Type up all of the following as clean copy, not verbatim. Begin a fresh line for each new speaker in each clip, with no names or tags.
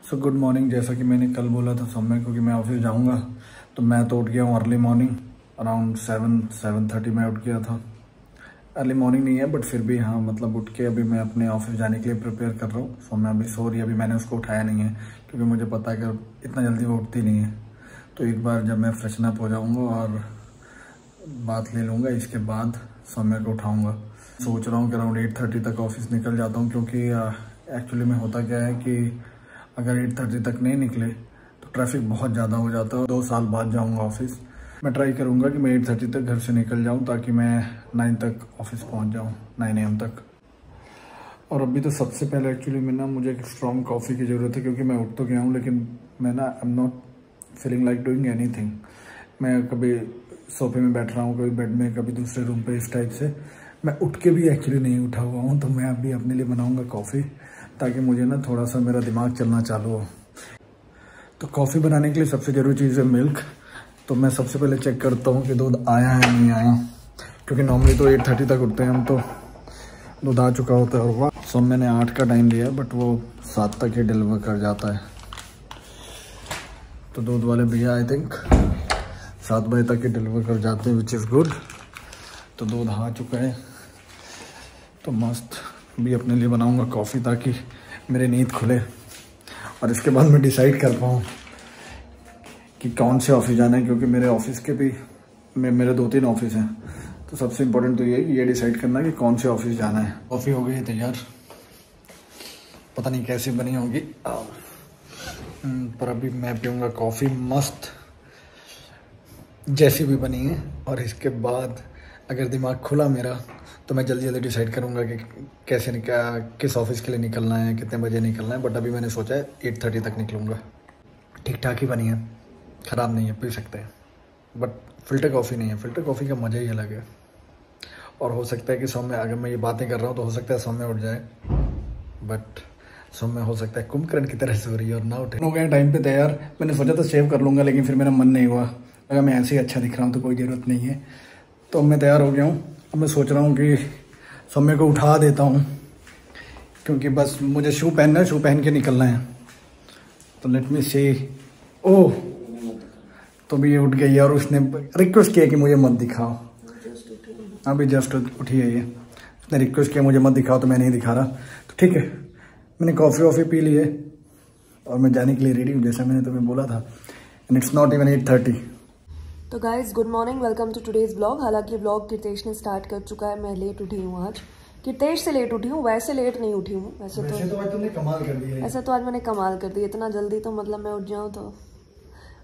So good morning. जैसा कि मैंने कल बोला था सौम्य को कि मैं ऑफिस जाऊंगा, तो मैं तो उठ गया हूँ अर्ली मॉर्निंग। अराउंड 7-7:30 में उठ गया था। अर्ली मॉर्निंग नहीं है बट फिर भी हाँ, मतलब उठ के अभी मैं अपने ऑफिस जाने के लिए प्रिपेयर कर रहा हूँ। सौम्य अभी सो रही है, अभी मैंने उसको उठाया नहीं है क्योंकि मुझे पता है कि इतना जल्दी वो उठती नहीं है। तो एक बार जब मैं फ्रेशन अप हो जाऊँगा और बात ले लूँगा, इसके बाद सौम्य को उठाऊँगा। सोच रहा हूँ कि अराउंड 8:30 तक ऑफिस निकल जाता हूँ, क्योंकि एक्चुअली में होता क्या है कि अगर 8:30 तक नहीं निकले तो ट्रैफिक बहुत ज़्यादा हो जाता है। 2 साल बाद जाऊँगा ऑफिस। मैं ट्राई करूँगा कि मैं 8:30 तक घर से निकल जाऊँ ताकि मैं 9 तक ऑफिस पहुँच जाऊँ, 9 AM तक। और अभी तो सबसे पहले एक्चुअली में ना मुझे एक स्ट्रॉन्ग कॉफ़ी की ज़रूरत है, क्योंकि मैं उठ तो गया हूँ लेकिन मैं ना I am not feeling like doing anything. मैं कभी सोफे में बैठ रहा हूँ, कभी बेड में, कभी दूसरे रूम पे, इस टाइप से। मैं उठ के भी एक्चुअली नहीं उठा हुआ हूँ, तो मैं अभी अपने लिए बनाऊँगा कॉफ़ी ताकि मुझे ना थोड़ा सा मेरा दिमाग चलना चालू हो। तो कॉफ़ी बनाने के लिए सबसे ज़रूरी चीज़ है मिल्क। तो मैं सबसे पहले चेक करता हूँ कि दूध आया है नहीं आया, क्योंकि नॉर्मली तो 8:30 तक उठते हैं हम, तो दूध आ चुका होता है। और वाह, सो मैंने 8 का टाइम दिया बट वो 7 तक ही डिलीवर कर जाता है। तो दूध वाले भैया आई थिंक 7 बजे तक ही डिलीवर कर जाते हैं, विच इज़ गुड। तो दूध आ चुका है, तो मस्त भी अपने लिए बनाऊंगा कॉफ़ी ताकि मेरी नींद खुले और इसके बाद मैं डिसाइड कर पाऊँ कि कौन से ऑफिस जाना है, क्योंकि मेरे ऑफिस के भी मेरे 2-3 ऑफिस हैं। तो सबसे इम्पोर्टेंट तो ये है कि ये डिसाइड करना है कि कौन से ऑफिस जाना है। कॉफ़ी हो गई है तैयार, पता नहीं कैसी बनी होगी पर अभी मैं पीऊँगा कॉफ़ी मस्त जैसी भी बनी है। और इसके बाद अगर दिमाग खुला मेरा तो मैं जल्दी जल्दी डिसाइड करूँगा कि किस ऑफिस के लिए निकलना है, कितने बजे निकलना है। बट अभी मैंने सोचा है 8:30 तक निकलूँगा। ठीक ठाक ही बनी है, ख़राब नहीं है, पी सकते हैं। बट फ़िल्टर कॉफ़ी नहीं है, फ़िल्टर कॉफ़ी का मज़ा ही अलग है। और हो सकता है कि सौम्य, अगर मैं ये बातें कर रहा हूँ तो हो सकता है सौम्य उठ जाए, बट सौम्य हो सकता है कुंभकर्ण की तरह सो रही है और ना उठे। हो गया टाइम पे तैयार। मैंने सोचा था शेव कर लूँगा लेकिन फिर मेरा मन नहीं हुआ, अगर मैं ऐसे ही अच्छा दिख रहा हूँ तो कोई ज़रूरत नहीं है। तो मैं तैयार हो गया हूँ। अब मैं सोच रहा हूँ कि सौम्य को उठा देता हूँ, क्योंकि बस मुझे शू पहनना है, शू पहन के निकलना है। तो लेट मी सी। ओह, तो भी ये उठ गई है और उसने रिक्वेस्ट किया कि मुझे मत दिखाओ। अभी जस्ट उठी है ये, उसने रिक्वेस्ट किया मुझे मत दिखाओ, तो मैं नहीं दिखा रहा। तो ठीक है, मैंने कॉफ़ी वॉफ़ी पी ली है और मैं जाने के लिए रेडी हूँ, जैसा मैंने तुम्हें बोला था। And it's not even 8:30।
तो guys good morning, welcome to today's blog. हालांकि ब्लॉग कीर्तेश ने स्टार्ट कर चुका है, मैं लेट उठी हूँ आज। कीर्तेश से लेट उठी हूँ, वैसे लेट नहीं उठी हूँ। वैसे तो
आज तुमने कमाल कर दिया है।
ऐसा तो आज मैंने कमाल कर दिया, इतना जल्दी तो मतलब मैं उठ जाऊँ तो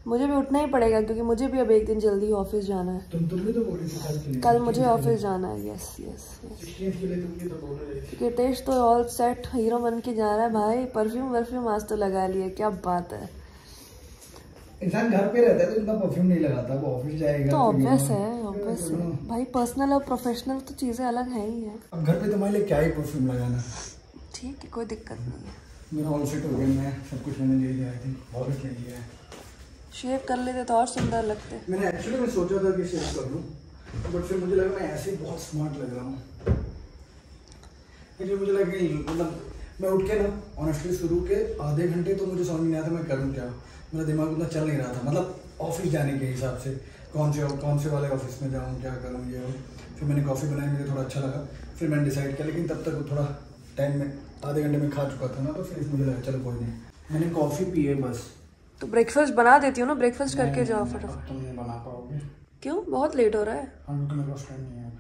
मुझे भी उठना ही पड़ेगा, क्योंकि मुझे भी अब एक दिन जल्दी ऑफिस जाना है।
तुम भी तो बोल रही थी
कल मुझे ऑफिस जाना है। Yes yes yes. कीर्तेश तो ऑल सेट हीरो बन के जा रहा है भाई। परफ्यूम आज तो लगा लिया, क्या बात है।
इंसान घर पे रहता है तो इतना परफ्यूम नहीं लगाता, वो ऑफिस जाएगा
तो ऑब्वियस है भाई। पर्सनल और प्रोफेशनल तो चीजें अलग है ही है।
अब घर पे तुम्हारे लिए क्या ही परफ्यूम लगाना।
ठीक है, कोई दिक्कत नहीं है।
मेरा ऑल सेट हो गया, मैं सब कुछ मैंने ले लिया। आई थिंक बहुत ले लिया है।
शेव कर लेते तो और सुंदर लगते।
मैंने एक्चुअली मैं सोचा था कि शेव कर लूँ, बट फिर मुझे लगा मैं ऐसे ही बहुत स्मार्ट लग रहा हूँ। इसलिए मुझे लगा कि मतलब मैं उठ के ना ऑनेस्टली शुरू के आधे घंटे तो मुझे समझ नहीं आया था मैं करूँ क्या। मेरा दिमाग उतना चल नहीं रहा था, मतलब ऑफिस जाने के हिसाब से कौन से वाले ऑफिस में जाऊँ, क्या करूँ, ये। फिर मैंने कॉफ़ी बनाई, मुझे थोड़ा अच्छा लगा, फिर मैंने डिसाइड किया। लेकिन तब तक थोड़ा टाइम में, आधे घंटे में खा चुका था ना, तो फिर मुझे लगा चलो कोई नहीं। मैंने कॉफ़ी पी है बस।
तो ब्रेकफास्ट बना देती हूँ ना, ब्रेकफास्ट करके जाओ फटाफट।
तुम नहीं बना पाओगे?
क्यों, बहुत लेट हो रहा है।
हाँ, तो मेरे पास टाइम नहीं है।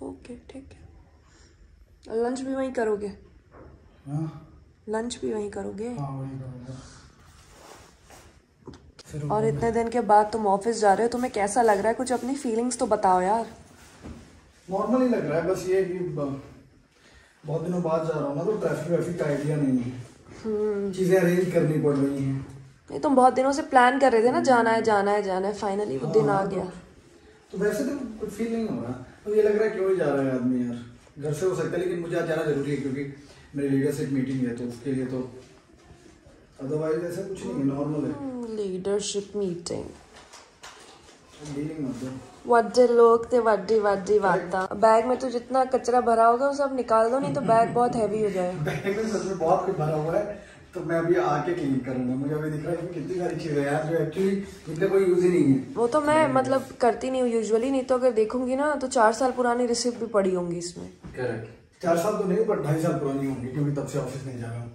ओके ठीक है। लंच भी वहीं करोगे?
हाँ,
लंच भी वहीं करोगे?
हाँ वही करूँगा।
और इतने दिन के बाद तुम ऑफिस जा रहे हो, तुम्हें कैसा लग रहा है? कुछ अपनी फीलिंग्स तो बताओ यार।
नॉर्मल ही लग रहा है, बस ये कि बहुत दिनों बाद जा रहा हूँ ना, तो ट्रैफिक का आइडिया नहीं है। चीजें अरेंज करनी पड़ रही हैं।
नहीं, तुम बहुत दिनों से प्लान कर रहे थे ना, जाना है जाना है जाना है, फाइनली वो दिन आ गया।
तो वैसे तो कुछ फील नहीं हो रहा, तो ये लग रहा है क्यों ही जा रहा है आदमी यार। घर से हो सकता है लेकिन मुझे आज जाना जरूरी है, क्योंकि मेरी लीडरशिप मीटिंग है, तो उसके लिए। तो अदरवाइज ऐसा कुछ नहीं है, नॉर्मल है।
लीडरशिप मीटिंग,
डीलिंग मत दो।
वड्डे लोग थे, वड्डी वार्ता। बैग में तो जितना कचरा भरा होगा वो सब निकाल दो, नहीं तो बैग बहुत हैवी हो जाएगा।
बैग में सच में बहुत कुछ भरा हुआ है, तो मैं अभी आके क्लीन करूंगा। मुझे अभी दिख रहा है कितनी सारी चीजें यार जो एक्चुअली इनका कोई यूज ही नहीं है।
वो तो मैं मतलब करती नहीं हूँ यूजुअली, नहीं तो अगर देखूंगी ना तो 4 साल पुरानी रिसिप्ट भी पड़ी होंगी इसमें।
करेक्ट, 4 साल तो नहीं पर 2.5 साल पुरानी होंगी क्योंकि तब से ऑफिस नहीं जा रहा हूँ।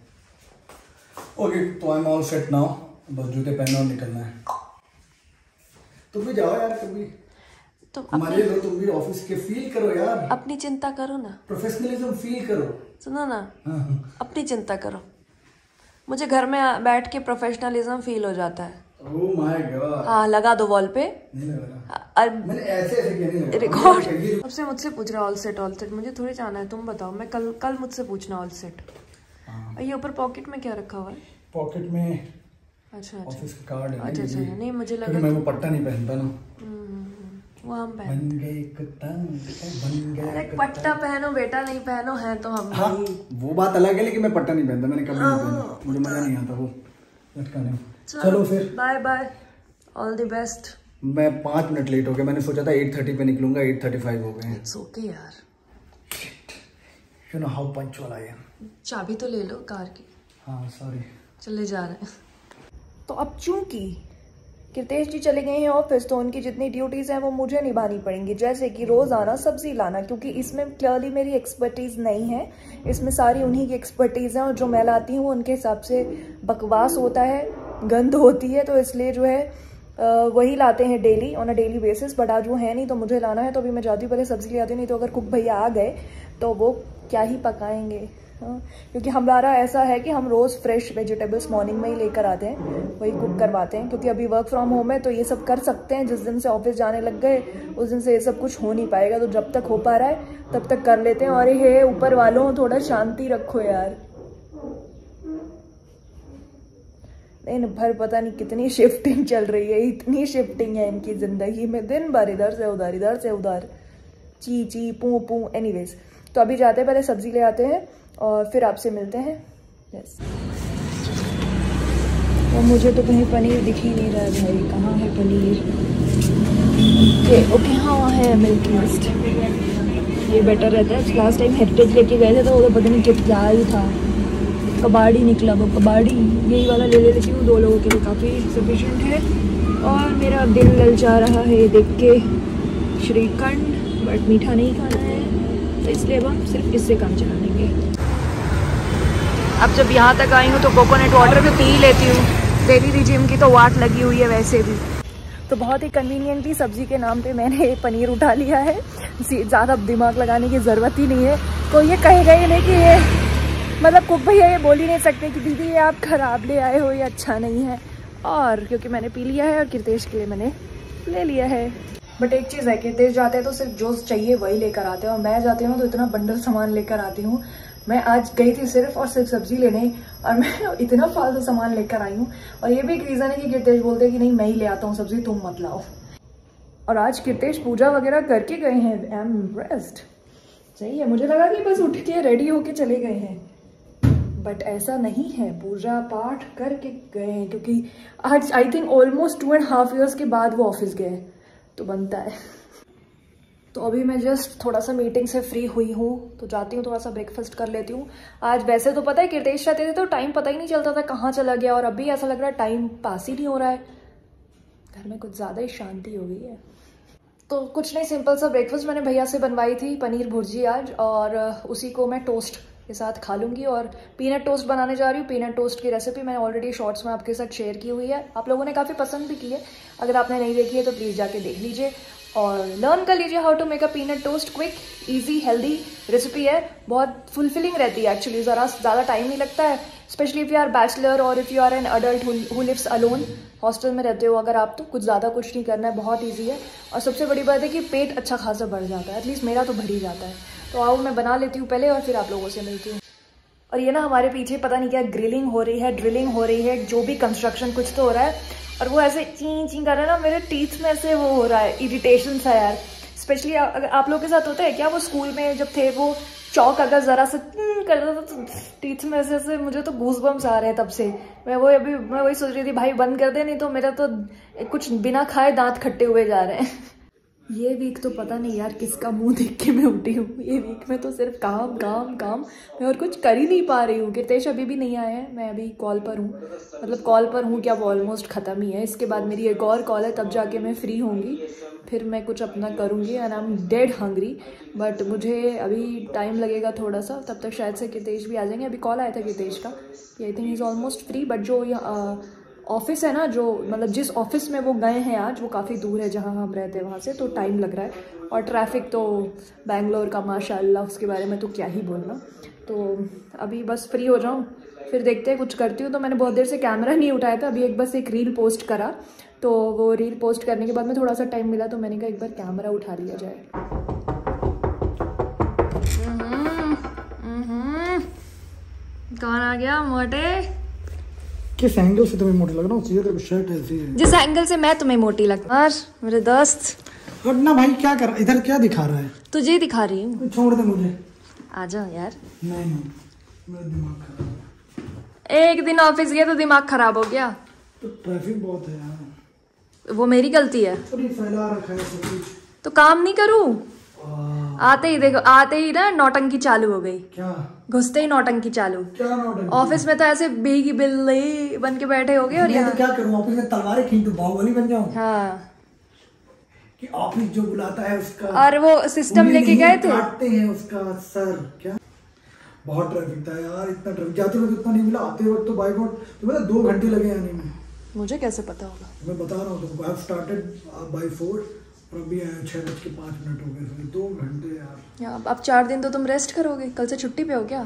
ओके, तो I am all set now, बस जूते पहनना और निकलना है। तुम भी जाओ यार कभी,
तो
मजे लो, तुम भी ऑफिस के फील करो यार,
अपनी चिंता करो ना,
प्रोफेशनलिज्म फील करो।
सुनो ना, अपनी चिंता करो। मुझे घर में बैठ के प्रोफेशनलिज्म फील हो जाता है।
Oh my God.
हाँ, लगा दो वॉल पे।
नहीं लगा, मैंने ऐसे किया नहीं लगा।
रिकॉर्ड अब से मुझसे पूछ रहा ऑल सेट मुझे थोड़ी जाना है, तुम बताओ। मैं कल मुझसे पूछना ऑल सेट। ये ऊपर पॉकेट में क्या रखा हुआ है?
पॉकेट में
अच्छा
ऑफिस का कार्ड है।
अच्छा, नहीं मुझे लगा
मैं वो पट्टा नहीं पहनता ना।
वो हम
बन गए कुत्ता, बन गए।
अरे पट्टा पहनो बेटा, नहीं पहनो है तो हम।
हाँ, वो बात अलग है, लेकिन मैं पट्टा नहीं पहनता, मैंने कभी नहीं पहना, मुझे मजा नहीं आता वो लटकाने में। चलो फिर
bye bye, all the best.
मैं 5 मिनट लेट हो गया, मैंने सोचा था 8:30 पे निकलूंगा, 8:35 हो गए।
इट्स ओके यार,
you know how punctual I am.
चाबी तो ले लो कार की।
हाँ सॉरी,
चले जा रहे हैं। तो अब चूंकि कीर्तेश जी चले गए हैं ऑफिस, तो उनकी जितनी ड्यूटीज हैं वो मुझे निभानी पड़ेंगी, जैसे कि रोज आना, सब्जी लाना, क्योंकि इसमें क्लियरली मेरी एक्सपर्टीज नहीं है। इसमें सारी उन्हीं की एक्सपर्टीज है, और जो मैं लाती हूँ उनके हिसाब से बकवास होता है, गंद होती है, तो इसलिए जो है वही लाते हैं daily, on a daily basis. But आज वो है नहीं तो मुझे लाना है, तो अभी मैं जाती हूँ, पहले सब्जी ले आती हूँ, नहीं तो अगर कुक भैया आ गए तो वो क्या ही पकाएंगे। हाँ, क्योंकि हमारा ऐसा है कि हम रोज़ फ्रेश वेजिटेबल्स मॉर्निंग में ही लेकर आते हैं, वही कुक करवाते हैं, क्योंकि अभी वर्क फ्रॉम होम है तो ये सब कर सकते हैं। जिस दिन से ऑफिस जाने लग गए उस दिन से ये सब कुछ हो नहीं पाएगा, तो जब तक हो पा रहा है तब तक कर लेते हैं। और ये ऊपर वालों थोड़ा शांति रखो यार, दिन भर पता नहीं कितनी शिफ्टिंग चल रही है, इतनी शिफ्टिंग है इनकी जिंदगी में, दिन भर इधर से उधर, इधर से उधर, ची ची पू पू। एनीवेज, तो अभी जाते हैं, पहले सब्जी ले आते हैं और फिर आपसे मिलते हैं। यस, और मुझे तो कहीं पनीर दिख ही नहीं रहा है भाई, कहाँ है पनीर? ओके हाँ है मिल्क मस्ट, ये बेटर रहता है। लास्ट टाइम हेरिटेज लेके गए थे तो वो पता नहीं क्या ही था, कबाड़ी निकला वो कबाड़ी। यही वाला ले लेती हूँ, 2 लोगों के लिए काफ़ी सफिशिएंट है। और मेरा दिल ललचा रहा है देख के श्रीखंड, बट मीठा नहीं खाना है, तो इसलिए अब हम सिर्फ इससे काम चला लेंगे। अब जब यहाँ तक आई हूँ तो कोकोनट वाटर भी पी लेती हूँ, डेली रिजिम की तो वाट लगी हुई है वैसे भी। तो बहुत ही कन्वीनियंटली सब्जी के नाम पे मैंने पनीर उठा लिया है, ज़्यादा दिमाग लगाने की ज़रूरत ही नहीं है। कोई ये कहेगा ही नहीं कि ये मतलब कुक भैया ये बोल ही नहीं सकते कि दीदी ये आप ख़राब ले आए हो, ये अच्छा नहीं है। और क्योंकि मैंने पी लिया है और कीर्तेश के लिए मैंने ले लिया है। बट एक चीज़ है, कीर्तेश जाते हैं तो सिर्फ जो चाहिए वही लेकर आते हैं, और मैं जाती हूँ तो इतना बंडल सामान लेकर आती हूँ। मैं आज गई थी सिर्फ और सिर्फ सब्जी लेने, और मैं इतना फालतू सामान लेकर आई हूँ। और ये भी एक रीज़न है कि कीर्तेश बोलते हैं कि नहीं मैं ही ले आता हूँ सब्जी, तुम मत लाओ। और आज कीर्तेश पूजा वगैरह करके गए हैं, आई एम इम्प्रेस्ड। सही है, मुझे लगा कि बस उठ के रेडी होके चले गए हैं, बट ऐसा नहीं है, पूजा पाठ करके गए हैं, क्योंकि आज आई थिंक ऑलमोस्ट 2.5 years के बाद वो ऑफिस गए, तो बनता है। तो अभी मैं जस्ट थोड़ा सा मीटिंग से फ्री हुई हूँ, तो जाती हूँ थोड़ा सा ब्रेकफास्ट कर लेती हूँ। आज वैसे तो पता है कीर्तेश रहते थे तो टाइम पता ही नहीं चलता था कहाँ चला गया, और अभी ऐसा लग रहा है टाइम पास ही नहीं हो रहा है, घर में कुछ ज़्यादा ही शांति हो गई है। तो कुछ नहीं, सिंपल सा ब्रेकफास्ट मैंने भैया से बनवाई थी, पनीर भुर्जी आज, और उसी को मैं टोस्ट के साथ खा लूँगी। और पीनट टोस्ट बनाने जा रही हूँ। पीनट टोस्ट की रेसिपी मैंने ऑलरेडी शॉर्ट्स में आपके साथ शेयर की हुई है, आप लोगों ने काफ़ी पसंद भी की है। अगर आपने नहीं देखी है तो प्लीज़ जाके देख लीजिए और लर्न कर लीजिए how to make a peanut toast. Quick, easy, healthy recipe है, बहुत फुलफिलिंग रहती है एक्चुअली, ज़्यादा टाइम नहीं लगता है, specially if you are bachelor और if you are an adult who lives alone, hostel में रहते हो अगर आप, तो कुछ ज़्यादा कुछ नहीं करना है, बहुत ईजी है। और सबसे बड़ी बात है कि पेट अच्छा खासा बढ़ जाता है, एटलीस्ट मेरा तो बढ़ ही जाता है। तो आओ मैं बना लेती हूँ पहले और फिर आप लोगों से मिलती हूँ। और ये ना हमारे पीछे पता नहीं क्या ग्रिलिंग हो रही है, ड्रिलिंग हो रही है, जो भी कंस्ट्रक्शन कुछ तो हो रहा है, और वो ऐसे ची ची कर रहा है ना, मेरे टीथ में ऐसे वो हो रहा है, इरिटेशन सा यार। स्पेशली आप लोग के साथ होता है क्या, वो स्कूल में जब थे वो चौक अगर जरा सा करता था तो टीथ में ऐसे ऐसे, मुझे तो गूज बम्स आ रहे हैं तब से। मैं वही सोच रही थी भाई बंद कर दे, नहीं तो मेरा तो कुछ बिना खाए दांत खट्टे हुए जा रहे हैं। ये वीक तो पता नहीं यार किसका मुंह देख के मैं उठी हूँ। ये वीक में तो सिर्फ काम काम काम, मैं और कुछ कर ही नहीं पा रही हूँ। कीर्तेश अभी भी नहीं आया है, मैं अभी कॉल पर हूँ, मतलब कॉल पर हूँ क्या, वो ऑलमोस्ट ख़त्म ही है। इसके बाद मेरी एक और कॉल है, तब जाके मैं फ्री होंगी, फिर मैं कुछ अपना करूँगी। And I am dead hungry, but मुझे अभी टाइम लगेगा थोड़ा सा, तब तक शायद से कीर्तेश भी आ जाएंगे। अभी कॉल आया था कीर्तेश का, I think he is almost free, but जो ऑफिस है ना, जो मतलब जिस ऑफिस में वो गए हैं आज, वो काफ़ी दूर है जहाँ हम रहते हैं वहाँ से, तो टाइम लग रहा है। और ट्रैफिक तो बैंगलोर का माशाल्लाह, उसके बारे में तो क्या ही बोलना। तो अभी बस फ्री हो जाऊँ, फिर देखते हैं कुछ करती हूँ। तो मैंने बहुत देर से कैमरा नहीं उठाया था, अभी बस एक रील पोस्ट करा, तो वो रील पोस्ट करने के बाद में थोड़ा सा टाइम मिला, तो मैंने कहा एक बार कैमरा उठा लिया जाए। कौन आ गया मोटे?
किस एंगल से तुम्हें मोटी लग रहा हूँ? तो शर्ट ऐसी है।
जिस एंगल से मैं तुम्हें मोटी लगता हूँ। मेरे दोस्त
वरना भाई क्या कर, इधर क्या दिखा रहा है?
तुझे ही दिखा रही हूँ।
छोड़ दे मुझे।
आ जाओ यार।
नहीं, मेरा दिमाग खराब है।
एक दिन ऑफिस गया तो दिमाग खराब हो गया।
तो ट्रैफिक बहुत है यार।
वो मेरी गलती है।
थोड़ी फैला रखा है सब कुछ।
तो काम नहीं करूँ? आते ही देखो, आते ही ना नौटंकी चालू हो गई।
क्या?
घुसते ही नौटंकी चालू।
क्या नौटंकी?
ऑफिस में तो ऐसे भीगी बिल्ली बन के बैठे हो गए। और यहाँ
तो क्या करूँ, ऑफिस में तलवारें खींच दूं, बाहुबली बन जाऊं?
हाँ,
कि ऑफिस जो बुलाता है उसका,
और वो सिस्टम लेके गए थे,
काटते हैं उसका सर। क्या बहुत ट्रैफिक था यार, इतना ट्रैफिक। जाते वक्त इतना नहीं मिला, आते वक्त तो बाई गॉड तो मतलब 2 घंटे लगे आने में।
मुझे कैसे पता होगा?
मैं बता रहा हूँ तुमको, आई हैव स्टार्टेड बाय 4 और अभी आया 6:05 हो गए। 2 घंटे यार।
अब 4 दिन तो तुम रेस्ट करोगे, कल से छुट्टी पे हो क्या?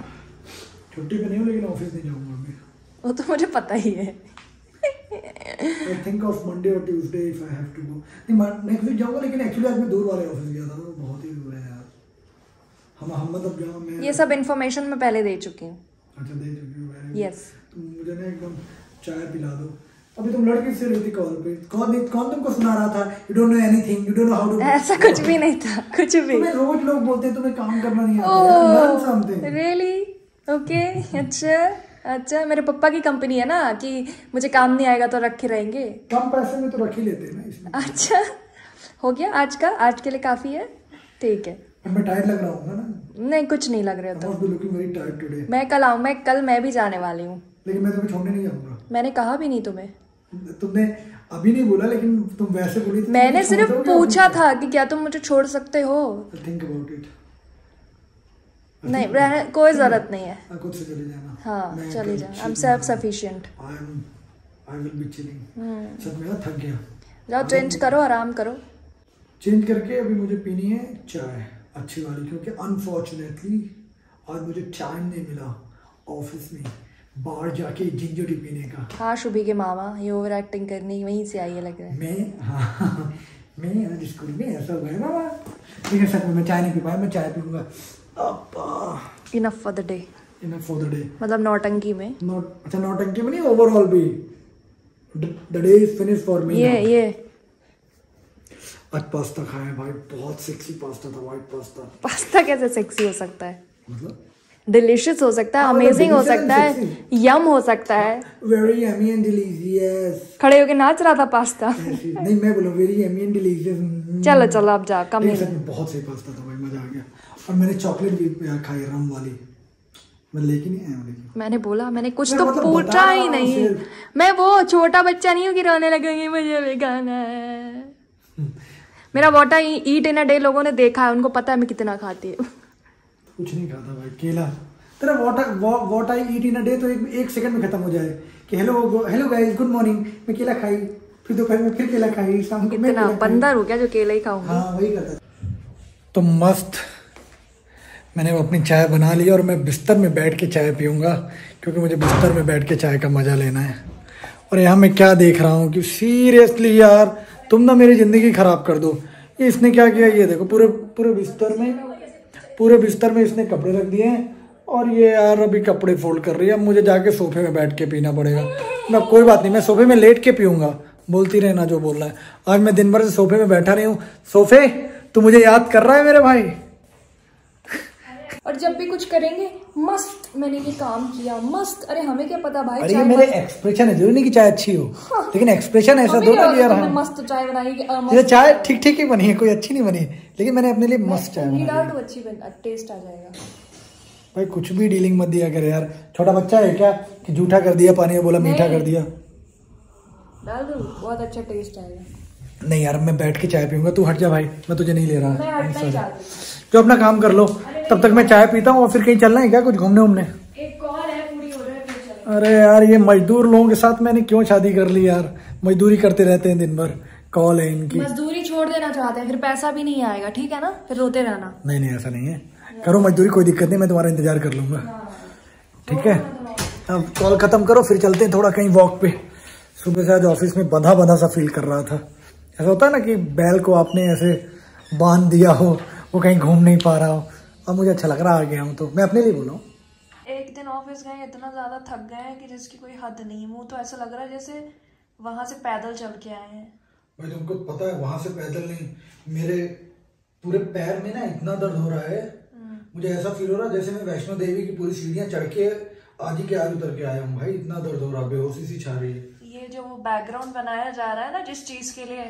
छुट्टी पे नहीं हो, लेकिन ऑफिस नहीं जाऊंगा अभी।
वो तो मुझे पता ही है।
I think of Monday or Tuesday if I have to go. नहीं, नेक्स्ट वीक जाऊंगा, लेकिन एक्चुअली आज मैं दूर वाले ऑफिस गया था, तो बहुत ही दूर है यार। हम मतलब जहाँ मैं,
ये सब इन्फॉर्मेशन मैं पहले दे चुकी हूँ।
अच्छा, दे चुकी हूँ।
यस।
तुम मुझे ना एकदम चाय पिला दो। अभी तुम लड़की से रही थी कॉल पे, कौन तुमको सुना रहा था? You don't know anything, you don't know how to.
ऐसा कुछ भी नहीं था, कुछ भी।
तुम्हें रोज लोग बोलते हैं तुम्हें काम करना नहीं आता। Learn something.
Really? Okay, अच्छा, मेरे पापा की कंपनी है ना, कि मुझे काम नहीं आएगा तो रखे रहेंगे।
कम पैसे में तो रख ही लेते हैं ना इसमें।
अच्छा, हो गया आज के लिए काफी है, ठीक है।
मैं टायर्ड लग रहा हूँ ना?
नहीं, कुछ नहीं लग रहा तो।
looking very tired today.
मैं भी जाने वाली हूँ।
लेकिन मैं तुम्हें छोड़ने नहीं जाऊंगा।
मैंने कहा भी नहीं तुम्हें।
तुमने अभी नहीं बोला, लेकिन तुम वैसे बोली।
मैंने सिर्फ पूछा था कि क्या तुम मुझे छोड़ सकते हो।
Think about it.
नहीं, रहने कोई जरूरत नहीं है।
खुद से चले जाना।
हाँ, चले जाओ। I'm self sufficient.
I will be chilling. सब मेरा थक गया।
जाओ चेंज करो, आराम करो।
चेंज करके अभी मुझे पीनी है चाय अच्छी वाली, क्योंकि अनफॉर्चुनेटली आज मुझे टाइम नहीं मिला ऑफिस में बाहर जाके जिंजर टी पीने का।
हाँ, शुभी के मामा ये ओवर एक्टिंग करनी वहीं से आई है लग रहा है।
मैं स्कूल में ऐसा हुआ है मामा, लेकिन सच में मैं चाय नहीं पी पाया। मैं चाय पीऊंगा।
Enough for the day.
Enough for the day
मतलब नौटंकी में।
अच्छा, नौटंकी में नहीं, ओवरऑल भी the day is finish for me.
ये
आज पास्ता खाया भाई, बहुत सेक्सी पास्ता था, व्हाइट पास्ता।
पास्ता कैसे सेक्सी हो सकता है?
मतलब
डिलिशियस हो सकता है, अमेजिंग हो सकता है, यम हो सकता है।
Very yummy and delicious.
खड़े होके नाच रहा था पास्ता।
नहीं, मैं बोला वेरी यमी एंड डिलीशियस।
चलो अब जा, कम ही नहीं।
बहुत सही पास्ता था भाई, मजा आ गया। और मैंने चॉकलेट भी खाई, रम वाली। मैं लेके नहीं आया, लेकिन मैंने
बोला, मैंने कुछ तो पूछा ही नहीं। मैं वो छोटा बच्चा नहीं हूँ कि रोने लगेंगे मुझे भी खाना है। मेरा what I eat in a day लोगों ने देखा है, उनको पता है मैं कितना खाती हूँ।
कुछ नहीं खाता भाई, केला। तेरा what I eat in a day तो एक सेकंड में खत्म हो जाए कि हेलो गाइस, गुड मॉर्निंग, मैं केला खाई, फिर दोपहर में फिर केला खाई, शाम को
कितना बंदर हो क्या जो केला ही खाऊंगा।
हाँ, वही करता। तो मस्त मैंने अपनी चाय बना ली और मैं बिस्तर में बैठ के चाय पीऊँगा, क्योंकि मुझे बिस्तर में बैठ के चाय का मज़ा लेना है। और यहाँ मैं क्या देख रहा हूँ कि सीरियसली यार, तुम ना मेरी ज़िंदगी ख़राब कर दो। ये इसने क्या किया, ये देखो पूरे बिस्तर में इसने कपड़े रख दिए हैं, और ये यार अभी कपड़े फोल्ड कर रही है। अब मुझे जाके सोफे में बैठ के पीना पड़ेगा। मैं कोई बात नहीं, मैं सोफे में लेट के पीऊँगा, बोलती रहना जो बोलना है। आज मैं दिन भर से सोफे में बैठा नहीं हूँ। सोफे, तू मुझे याद कर रहा है मेरे भाई?
और जब भी कुछ करेंगे मस्त मैंने ये काम किया मस्त। अरे हमें क्या पता भाई,
अरे ये मेरे एक्सप्रेशन है, जरूरी नहीं कि चाय अच्छी हो। हाँ। लेकिन एक्सप्रेशन ऐसा दो ना यार,
मस्त चाय बनाई।
ये चाय ठीक ठीक ही बनी है, कोई अच्छी नहीं बनी, लेकिन मैंने अपने लिए मस्त चाय बनाई।
डाल दो, अच्छी टेस्ट आ जाएगा।
भाई कुछ भी डीलिंग मत दिया करे यार, छोटा बच्चा है क्या कि जूठा कर दिया पानी में, बोला मीठा कर दिया।
डाल दो, बहुत अच्छा टेस्ट आएगा।
नहीं यार मैं बैठ के चाय पीऊंगा, तू हट जा भाई, मैं तुझे नहीं ले रहा।
तो अपना काम कर लो, तब तक मैं चाय पीता हूँ। और फिर कहीं चलना है क्या, कुछ घूमने उमने?
एक कॉल है पूरी हो रहा है।
अरे यार ये मजदूर लोगों के साथ मैंने क्यों शादी कर ली यार, मजदूरी करते रहते हैं दिन भर, कॉल है इनकी।
मजदूरी छोड़ देना चाहते हैं, फिर पैसा भी नहीं आएगा, ठीक है ना, फिर रोते रहना।
नहीं नहीं ऐसा नहीं है, करो मजदूरी, कोई दिक्कत नहीं, मैं तुम्हारा इंतजार कर लूंगा। ठीक है, अब कॉल खत्म करो, फिर चलते हैं थोड़ा कहीं वॉक पे। सुबह से आज ऑफिस में बंधा बंधा सा फील कर रहा था। ऐसा होता है ना कि बैल को आपने ऐसे बांध दिया हो, वो कहीं घूम नहीं पा रहा हो। अब मुझे अच्छा लग रहा आ गया हूँ, तो मैं अपने लिए बोला हूँ।
एक दिन ऑफिस गए, इतना ज्यादा थक गए हैं कि जिसकी कोई हद नहीं। मुंह तो ऐसा लग रहा है जैसे वहां से पैदल चल के आए हैं।
भाई तुमको पता है वहां से पैदल नहीं, मेरे पूरे पैर में ना इतना दर्द हो रहा है, मुझे ऐसा फील हो रहा है जैसे मैं वैष्णो देवी की पूरी सीढ़ियां चढ़ के आदि के आज उतर के आया हूँ। भाई इतना दर्द हो रहा है, बेहोशी सी छा रही है।
ये जो बैकग्राउंड बनाया जा रहा है ना जिस चीज के लिए,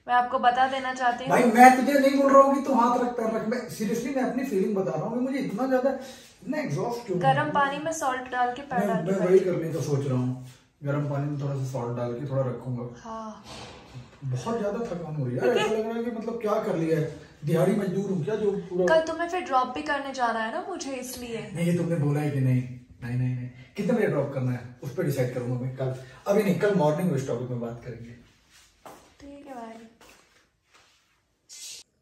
मैं आपको बता देना चाहती हूँ।
भाई मैं तुझे नहीं बोल रहा हूँ कि तू हाथ रख पैर रख, मैं सीरियसली मैं अपनी फीलिंग बता रहा हूँ। मुझे इतना ज्यादा इतना एग्जॉस्ट क्यों।
गर्म पानी में सॉल्ट डाल के पैर डाल के,
मैं वही करने का सोच रहा हूँ, गर्म पानी में थोड़ा सा सॉल्ट डाल के थोड़ा रखूंगा।
हाँ
बहुत ज्यादा थकान हो रही है यार, ऐसा लग रहा है कि मतलब क्या कर लिया है, दिहाड़ी मजदूर हूँ क्या जो पूरा।
कल तुम्हें फिर ड्रॉप भी करने जाना है ना मुझे, इसलिए।
नहीं ये तुमने बोला है कि नहीं नहीं नहीं नहीं, कितने बजे ड्रॉप करना है उस पर डिसाइड करूंगा मैं कल, अभी नहीं, कल मॉर्निंग इस टॉपिक में बात करेंगे।
ठीक है भाई।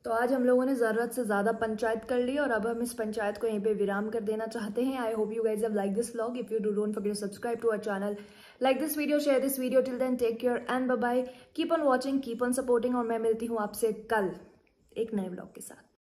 तो आज हम लोगों ने ज़रूरत से ज़्यादा पंचायत कर ली और अब हम इस पंचायत को यहीं पे विराम कर देना चाहते हैं। I hope you guys have like this vlog. If you do don't forget to subscribe to our channel, like this video, share this video. Till then take care and bye bye, keep on watching, keep on supporting. और मैं मिलती हूँ आपसे कल एक नए vlog के साथ।